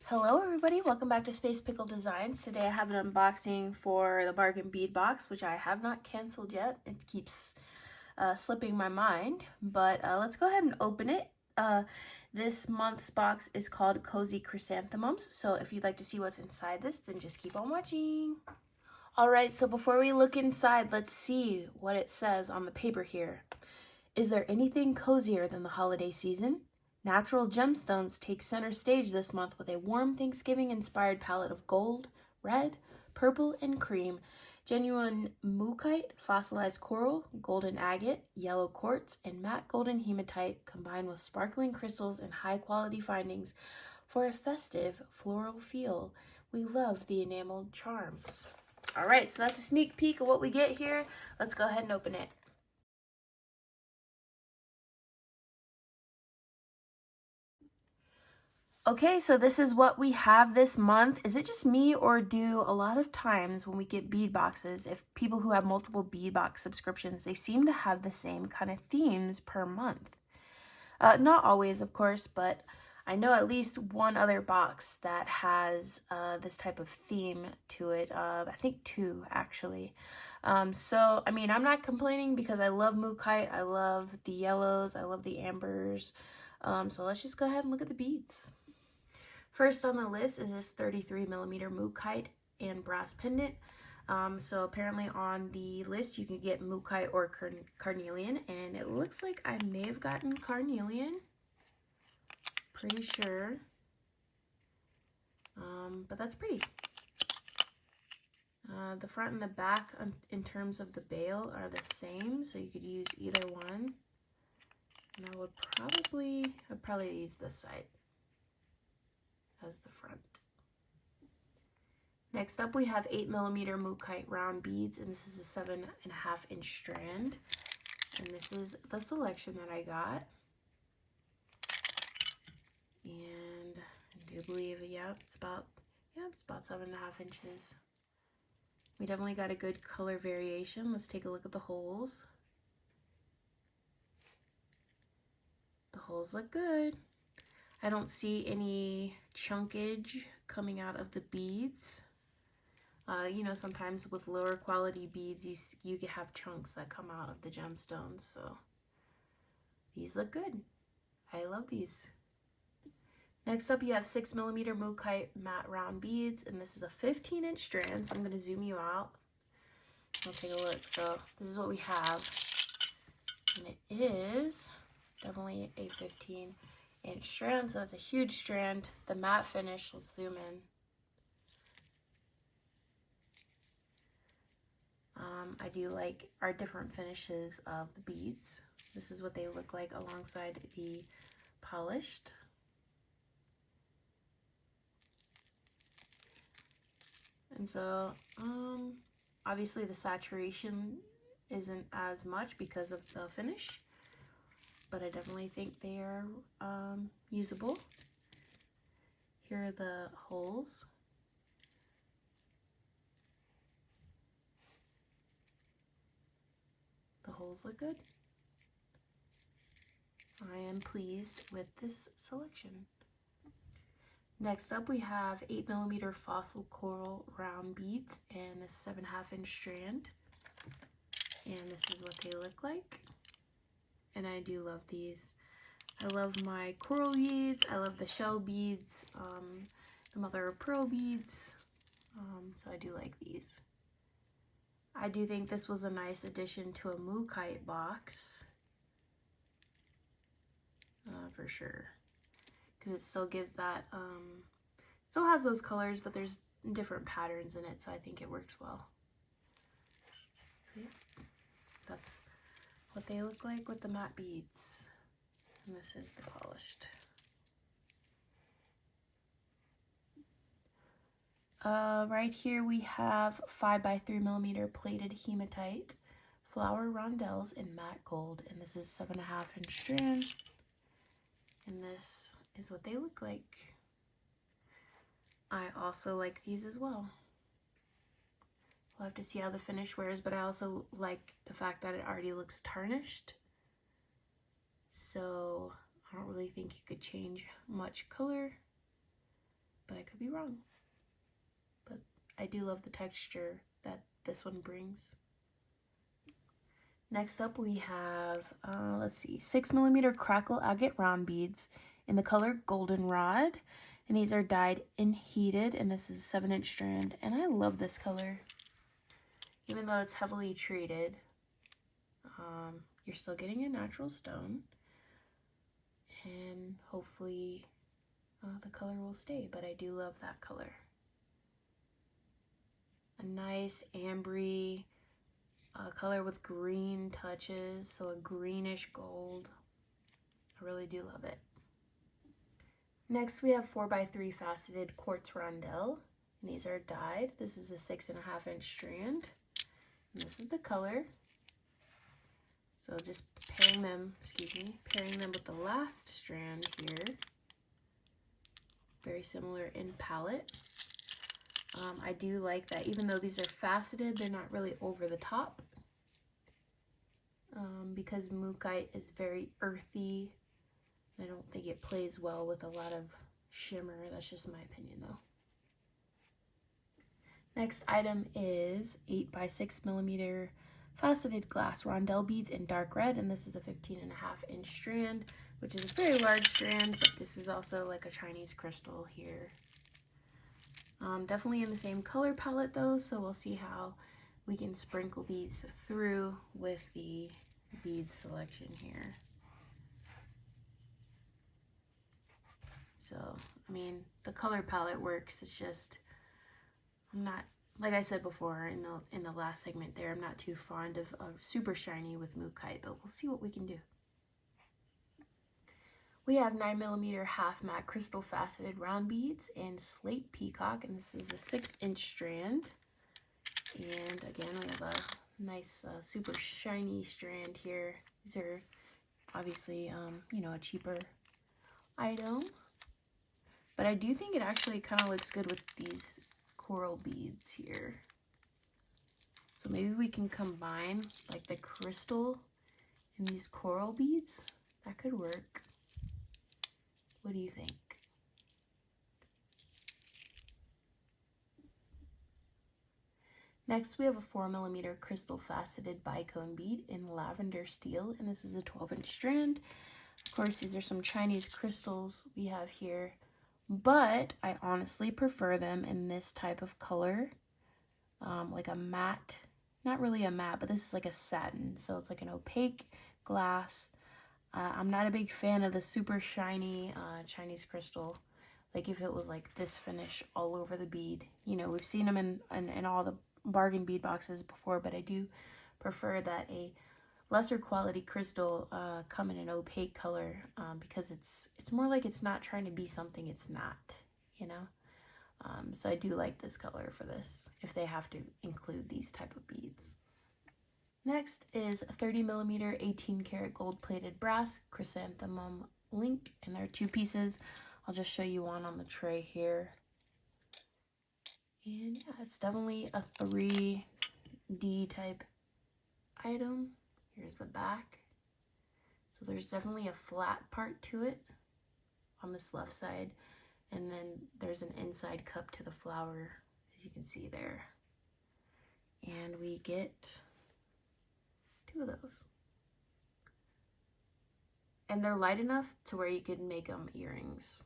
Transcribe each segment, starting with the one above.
Hello everybody, welcome back to Space Pickle Designs. Today I have an unboxing for the Bargain Bead Box, which I have not canceled yet. It keeps slipping my mind, but let's go ahead and open it. This month's box is called Cozy Chrysanthemums, so if you'd like to see what's inside this, then just keep on watching. Alright, so before we look inside, let's see what it says on the paper here. Is there anything cozier than the holiday season? Natural gemstones take center stage this month with a warm Thanksgiving-inspired palette of gold, red, purple, and cream, genuine mookaite, fossilized coral, golden agate, yellow quartz, and matte golden hematite combined with sparkling crystals and high-quality findings for a festive floral feel. We love the enameled charms. All right, so that's a sneak peek of what we get here. Let's go ahead and open it. Okay, so this is what we have this month. Is it just me, or do a lot of times when we get bead boxes, if people who have multiple bead box subscriptions, they seem to have the same kind of themes per month? Not always, of course, but I know at least one other box that has this type of theme to it. I think two, actually. So, I mean, I'm not complaining because I love mookaite. I love the yellows. I love the ambers. So let's just go ahead and look at the beads. First on the list is this 33mm mookaite and brass pendant. So apparently on the list you can get mookaite or carnelian, and it looks like I may have gotten carnelian. Pretty sure. But that's pretty. The front and the back in terms of the bail are the same, so you could use either one. And I'd probably use this side as the front. Next up we have 8mm mookaite round beads, and this is a 7.5-inch strand. And this is the selection that I got. And I do believe, it's about 7.5 inches. We definitely got a good color variation. Let's take a look at the holes. The holes look good. I don't see any chunkage coming out of the beads. You know, sometimes with lower quality beads, you can have chunks that come out of the gemstones. So these look good. I love these. Next up, you have 6mm mookaite matte round beads, and this is a 15-inch strand. So I'm going to zoom you out. I'll take a look. So this is what we have, and it is definitely a 15-inch strand, so that's a huge strand. The matte finish, let's zoom in. I do like our different finishes of the beads. This is what they look like alongside the polished. And so, obviously the saturation isn't as much because of the finish, but I definitely think they are usable. Here are the holes. The holes look good. I am pleased with this selection. Next up we have 8mm fossil coral round beads and a 7.5-inch strand. And this is what they look like. And I do love these. I love my coral beads. I love the shell beads, the mother of pearl beads. So I do like these. I do think this was a nice addition to a mookaite box. For sure. Because it still gives that, still has those colors, but there's different patterns in it, so I think it works well. So yeah, that's what they look like with the matte beads. And this is the polished. Right here we have 5x3mm plated hematite, flower rondelles in matte gold, and this is 7.5-inch strand. And this is what they look like. I also like these as well. We'll have to see how the finish wears, but I also like the fact that it already looks tarnished. So I don't really think you could change much color. but I could be wrong. But I do love the texture that this one brings. Next up we have, let's see, 6mm crackle agate round beads in the color Goldenrod. And these are dyed and heated, and this is a 7-inch strand. And I love this color. Even though it's heavily treated, you're still getting a natural stone. And hopefully the color will stay, but I do love that color. A nice ambery color with green touches, so a greenish gold. I really do love it. Next we have 4x3 faceted quartz rondelle, and these are dyed. This is a 6.5-inch strand, and this is the color. So just pairing them with the last strand here. Very similar in palette. I do like that even though these are faceted, they're not really over the top. Because mookaite is very earthy. I don't think it plays well with a lot of shimmer. That's just my opinion though. Next item is 8x6mm faceted glass rondelle beads in dark red, and this is a 15.5-inch strand, which is a very large strand, but this is also like a Chinese crystal here. Definitely in the same color palette though, so we'll see how we can sprinkle these through with the bead selection here. So, I mean, the color palette works. It's just, I'm not, like I said before in the last segment there, I'm not too fond of super shiny with mookaite, but we'll see what we can do. We have 9mm half matte crystal faceted round beads in slate peacock, and this is a 6-inch strand. And again, we have a nice super shiny strand here. These are obviously, you know, a cheaper item. But I do think it actually kind of looks good with these coral beads here. So maybe we can combine like the crystal and these coral beads. That could work. What do you think? Next, we have a 4mm crystal faceted bicone bead in lavender steel, and this is a 12-inch strand. Of course, these are some Chinese crystals we have here, but I honestly prefer them in this type of color, like a matte, not really a matte, but this is like a satin, so it's like an opaque glass. I'm not a big fan of the super shiny Chinese crystal. Like if it was like this finish all over the bead. You know, we've seen them in all the bargain bead boxes before, but I do prefer that a lesser quality crystal come in an opaque color because it's more like it's not trying to be something it's not, you know. So I do like this color for this if they have to include these type of beads. Next is a 30mm 18-karat gold-plated brass chrysanthemum link, and there are 2 pieces. I'll just show you one on the tray here. And yeah, it's definitely a 3D type item. Here's the back. So there's definitely a flat part to it on this left side, and then there's an inside cup to the flower, as you can see there. And we get 2 of those. And they're light enough to where you could make them earrings.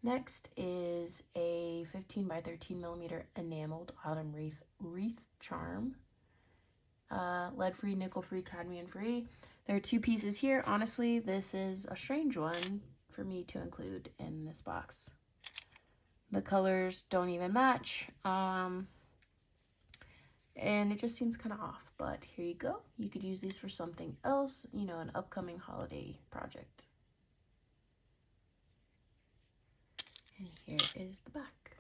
Next is a 15x13mm enameled autumn wreath charm. Lead-free, nickel-free, cadmium-free. There are 2 pieces here. Honestly, this is a strange one for me to include in this box. The colors don't even match. And it just seems kind of off, but here you go. You could use these for something else, you know, an upcoming holiday project. And here is the back.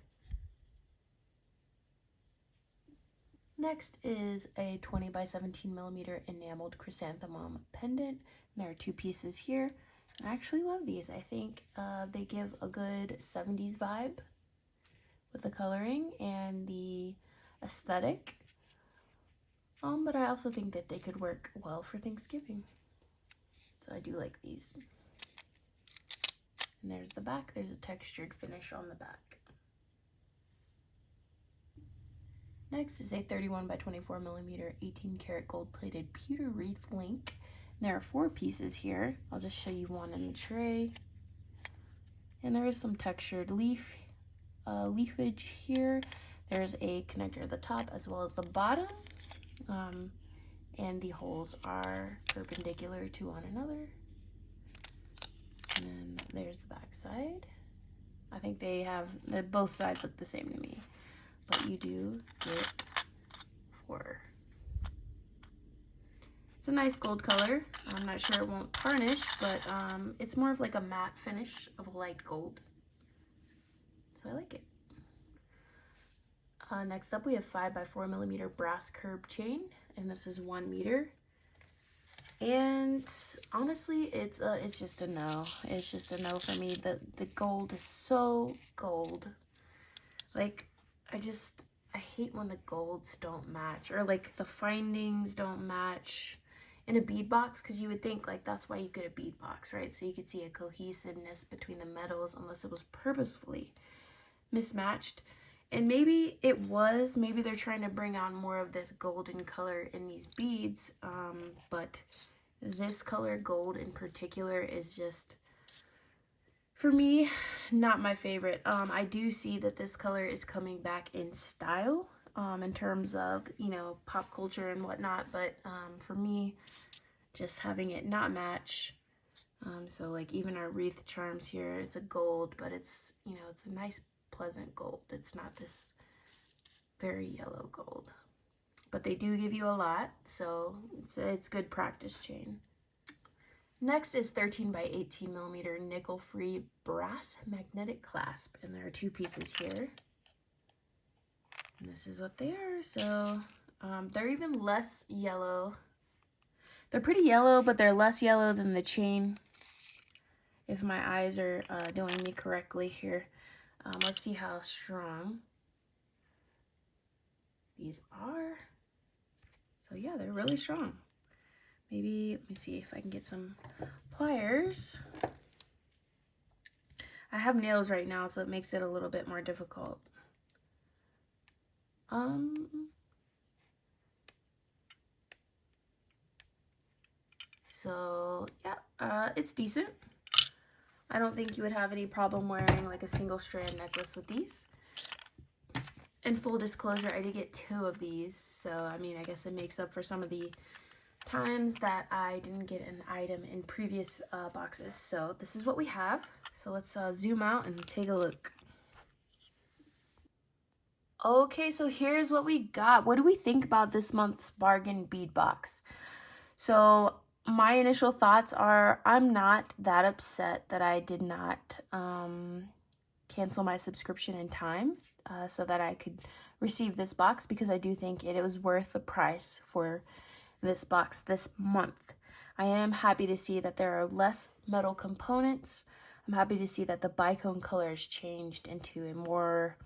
Next is a 20x17mm enameled chrysanthemum pendant. And there are 2 pieces here. I actually love these. I think they give a good 70s vibe with the coloring and the aesthetic. But I also think that they could work well for Thanksgiving. So I do like these. And there's the back. There's a textured finish on the back. Next is a 31 by 24 millimeter 18 karat gold plated pewter wreath link. And there are 4 pieces here. I'll just show you one in the tray. And there is some textured leafage here. There's a connector at the top as well as the bottom. And the holes are perpendicular to one another. And then there's the back side. I think both sides look the same to me. But you do get 4. It's a nice gold color. I'm not sure it won't tarnish, but it's more of like a matte finish of a light gold. So I like it. Next up, we have 5 by 4 millimeter brass curb chain, and this is 1 meter. And honestly, it's just a no. It's just a no for me. The gold is so gold. Like, I hate when the golds don't match, or like the findings don't match in a bead box, because you would think like that's why you get a bead box, right? So you could see a cohesiveness between the metals, unless it was purposefully mismatched. And maybe it was, maybe they're trying to bring out more of this golden color in these beads, but this color gold in particular is just, for me, not my favorite. I do see that this color is coming back in style, in terms of, you know, pop culture and whatnot, but for me, just having it not match, so like even our wreath charms here, it's a gold, but it's, you know, it's a nice pleasant gold. It's not this very yellow gold, but they do give you a lot, so it's good practice chain. Next is 13 by 18 millimeter nickel-free brass magnetic clasp, and there are 2 pieces here. And this is what they are. So they're even less yellow. They're pretty yellow, but they're less yellow than the chain, if my eyes are doing me correctly here. Let's see how strong these are. So yeah, they're really strong. Maybe, let me see if I can get some pliers. I have nails right now, so it makes it a little bit more difficult. So yeah, it's decent. I don't think you would have any problem wearing like a single strand necklace with these. In full disclosure, I did get 2 of these, so I mean, I guess it makes up for some of the times that I didn't get an item in previous boxes. So this is what we have. So let's zoom out and take a look. Okay, so here's what we got. What do we think about this month's Bargain Bead Box? So my initial thoughts are, I'm not that upset that I did not cancel my subscription in time so that I could receive this box, because I do think it was worth the price for this box this month. I am happy to see that there are less metal components. I'm happy to see that the bicone color has changed into a more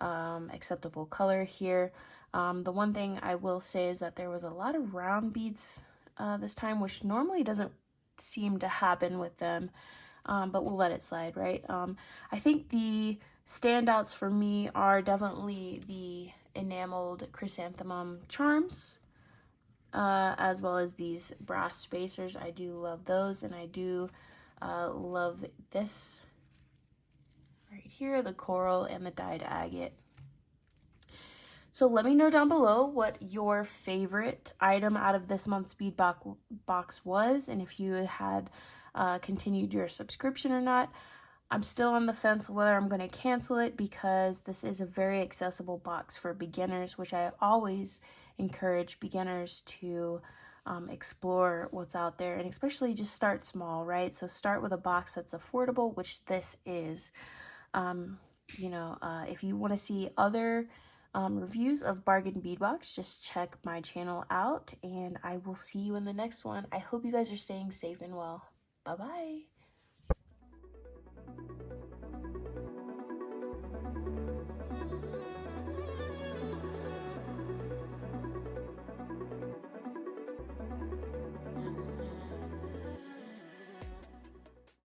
acceptable color here. The one thing I will say is that there was a lot of round beads this time, which normally doesn't seem to happen with them, but we'll let it slide, right? I think the standouts for me are definitely the enameled chrysanthemum charms, as well as these brass spacers. I do love those, and I do love this right here, the coral and the dyed agate. So let me know down below what your favorite item out of this month's bead box was, and if you had continued your subscription or not. I'm still on the fence whether I'm going to cancel it, because this is a very accessible box for beginners, which I always encourage beginners to explore what's out there, and especially just start small, right? So start with a box that's affordable, which this is. If you want to see other reviews of Bargain Bead Box, just check my channel out, and I will see you in the next one. I hope you guys are staying safe and well. Bye-bye.